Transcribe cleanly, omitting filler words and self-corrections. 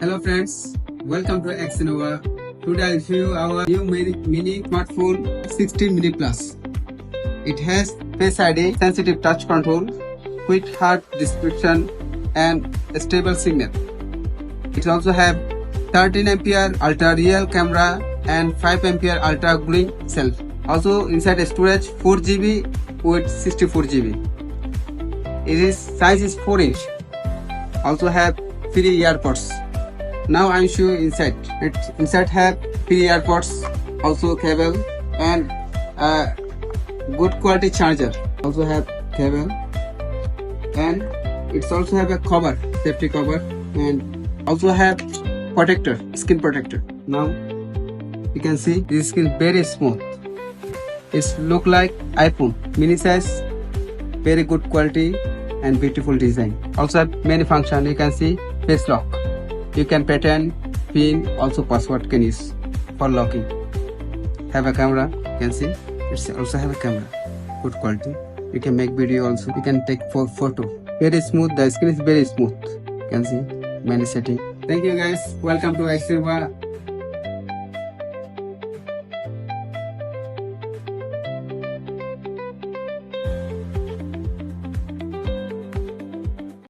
Hello friends, welcome to X-Inova. Today I'll show you our new mini smartphone X16 Mini Plus. It has Face ID, sensitive touch control, quick heart description and a stable signal. It also have 13 ampere ultra real camera and 5 ampere ultra glowing self. Also inside storage 4 GB with 64 GB. Its size is 4 inch. Also have 3 AirPods. Now I'm show you inside. Inside have 3 AirPods, also cable and good quality charger. Also have cable and it's also have a cover, safety cover, and also have protector, skin protector. Now you can see this skin very smooth. It's look like iPhone mini size, very good quality and beautiful design. Also have many function. You can see face lock. You can pattern, pin, also password can use for locking. Have a camera, you can see. It's also have a camera, good quality. You can make video also. You can take photo. Very smooth. The screen is very smooth. You can see many settings. Thank you guys. Welcome to X-Inova.